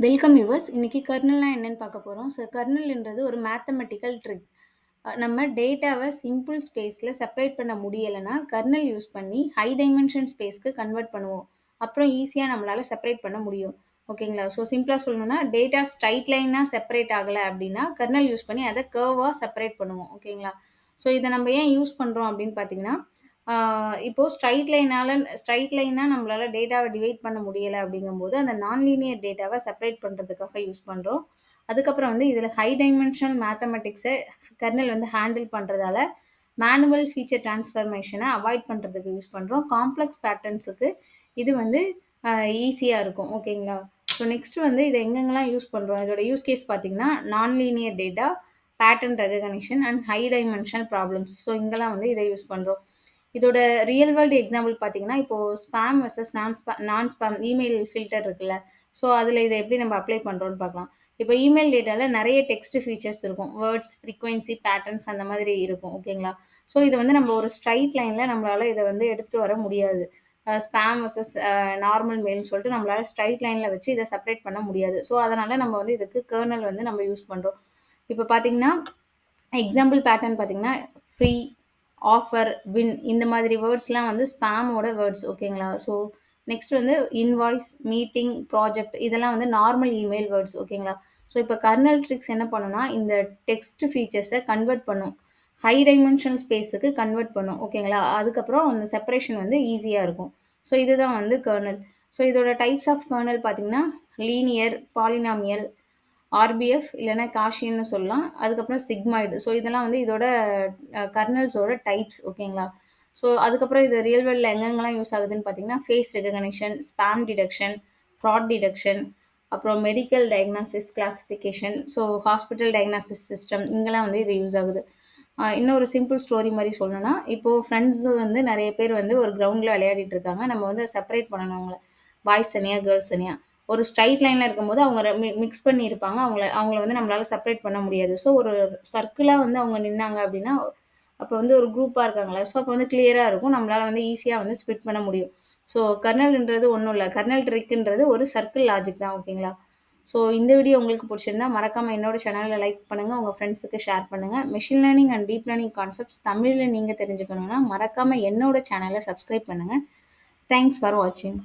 Welcome viewers. இன்னைக்கு கர்னல்னா என்னன்னு பார்க்க போறோம். ஸோ கர்னல்ன்றது ஒரு மேத்தமெட்டிக்கல் ட்ரிக். நம்ம டேட்டாவ சிம்பிள் ஸ்பேஸ்ல செப்பரேட் பண்ண முடியலன்னா, கர்னல் யூஸ் பண்ணி ஹை டைமென்ஷன் ஸ்பேஸ்க்கு கன்வெர்ட் பண்ணுவோம். அப்புறம் ஈஸியா நம்மளால செப்பரேட் பண்ண முடியும். ஓகேங்களா? ஸோ சிம்பிளா சொல்லணும்னா, டேட்டா ஸ்ட்ரைட் லைனா செப்பரேட் ஆகல அப்படின்னா, கர்னல் யூஸ் பண்ணி அத கர்வா செப்பரேட் பண்ணுவோம். ஓகேங்களா? ஸோ இத நம்ம ஏன் யூஸ் பண்றோம் அப்படின்னு பார்த்தீங்கன்னா, ஆ இப்போ ஸ்ட்ரைட் லைனா நம்மளால டேட்டாவ டிவைட் பண்ண முடியல அப்படிங்கும்போது, அந்த நான் லீனியர் டேட்டாவ செப்பரேட் பண்றதுக்காக யூஸ் பண்றோம். அதுக்கப்புறம் வந்து இதில ஹை டைமென்ஷனல் மேத்தமேட்டிக்ஸ கர்னல் வந்து ஹேண்டில் பண்றதால, மேனுவல் ஃபீச்சர் டிரான்ஸ்ஃபர்மேஷன அவாய்ட் பண்றதுக்கு யூஸ் பண்றோம். காம்ப்ளெக்ஸ் பேட்டர்ன்ஸுக்கு இது வந்து அ ஈஸியா இருக்கும். ஓகேங்களா? ஸோ நெக்ஸ்ட் வந்து இத எங்கெங்கலாம் யூஸ் பண்றோம்? இதோட யூஸ் கேஸ் பார்த்தீங்கன்னா, நான் linear data, pattern recognition and high dimensional problems. So இங்கலாம் வந்து இத யூஸ் பண்றோம். இதோட ரியல் வேர்ல்டு எக்ஸாம்பிள் பார்த்தீங்கன்னா, இப்போ ஸ்பாம் வெர்சஸ் நான் ஸ்பாம் இமெயில் ஃபில்டர் இருக்குல்ல. ஸோ, அதில இத எப்படி நம்ம அப்ளை பண்றோம்னு பார்க்கலாம். இப்போ இமெயில் டேட்டால நெறைய டெக்ஸ்ட் ஃபீச்சர்ஸ் இருக்கும். வேர்ட்ஸ், ஃப்ரீக்வென்சி, பேட்டர்ன்ஸ் அந்த மாதிரி இருக்கும். ஓகேங்களா? ஸோ, இத வந்து நம்ம ஒரு ஸ்ட்ரெய்ட் லைன்ல நம்மளால இத வந்து எடுத்துட்டு வர முடியாது. ஸ்பாம் வெர்சஸ் நார்மல் மெயில்னு சொல்லிட்டு நம்மளால ஸ்ட்ரெய்ட் லைன்ல வச்சு இத செப்பரேட் பண்ண முடியாது. ஸோ, அதனால நம்ம வந்து இதுக்கு கர்னல் வந்து நம்ம யூஸ் பண்றோம். இப்போ பார்த்தீங்கன்னா எக்ஸாம்பிள் பேட்டர்ன் பார்த்தீங்கன்னா, ஃப்ரீ, ஆஃபர், வின் இந்த மாதிரி வேர்ட்ஸ்லாம் வந்து ஸ்பாமோட வேர்ட்ஸ் ஓகேங்களா? ஸோ நெக்ஸ்ட் வந்து இன்வாய்ஸ், மீட்டிங், ப்ராஜெக்ட் இதெல்லாம் வந்து நார்மல் இமெயில் வேர்ட்ஸ் ஓகேங்களா? ஸோ இப்போ கர்னல் ட்ரிக்ஸ் என்ன பண்ணும்னா, இந்த டெக்ஸ்ட் ஃபீச்சர்ஸ கன்வெர்ட் பண்ணும். ஹை டைமென்ஷனல் ஸ்பேஸுக்கு கன்வெர்ட் பண்ணும். ஓகேங்களா? அதுக்கப்புறம் அந்த செப்பரேஷன் வந்து ஈஸியா இருக்கும். ஸோ இதுதான் வந்து கர்னல். ஸோ இதோட டைப்ஸ் ஆஃப் கர்னல் பார்த்தீங்கன்னா, லீனியர், பாலினாமியல், ஆர்பிஎஃப் இல்லன்னா காஷியன்னு சொல்லலாம். அதுக்கப்புறம் சிக்மாய்டு. ஸோ இதெல்லாம் வந்து இதோட கர்னல்ஸோட டைப்ஸ் ஓகேங்களா? ஸோ அதுக்கப்புறம் இது ரியல் வேர்ல்ட்ல எங்கெங்கலாம் யூஸ் ஆகுதுன்னு பார்த்தீங்கன்னா, face recognition, spam detection, fraud detection, அப்புறம் medical diagnosis classification, so hospital diagnosis system இங்கலாம் வந்து இது யூஸ் ஆகுது. இன்னொரு சிம்பிள் ஸ்டோரி மாரி சொல்லணும்னா, இப்போ ஃப்ரெண்ட்ஸ் வந்து நெறைய பேர் வந்து ஒரு கிரவுண்ட்ல விளையாடிட்டு இருக்காங்க. நம்ம வந்து செப்பரேட் பண்ணணும் அவங்கள. பாய்ஸ் தனியா, கேர்ள்ஸ் தனியா. ஒரு ஸ்ட்ரைட் லைன்ல இருக்கும்போது அவங்க மிக்ஸ் பண்ணி இருப்பாங்க. அவங்கள வந்து நம்மளால செப்பரேட் பண்ண முடியாது. ஸோ ஒரு சர்க்கிளா வந்து அவங்க நின்னாங்க அப்படின்னா, அப்போ வந்து ஒரு குரூப்பா இருக்காங்கல்ல. ஸோ அப்போ வந்து கிளியரா இருக்கும். நம்மளால வந்து ஈஸியா வந்து ஸ்ப்ளிட் பண்ண முடியும். ஸோ கர்னல்ன்றது ஒண்ணும் இல்ல. கர்னல் ட்ரிக்ன்றது ஒரு சர்க்கிள் லாஜிக் தான் ஓகேங்களா? ஸோ இந்த வீடியோ உங்களுக்கு பிடிச்சிருந்தா மறக்காம என்னோட சேனல லைக் பண்ணுங்க. உங்க ஃப்ரெண்ட்ஸுக்கு ஷேர் பண்ணுங்க. Machine learning and deep learning concepts தமிழ்ல நீங்க தெரிஞ்சுக்கணும்னா மறக்காம என்னோட சேனல சப்ஸ்கிரைப் பண்ணுங்க. தேங்க்ஸ் ஃபார் வாட்சிங்.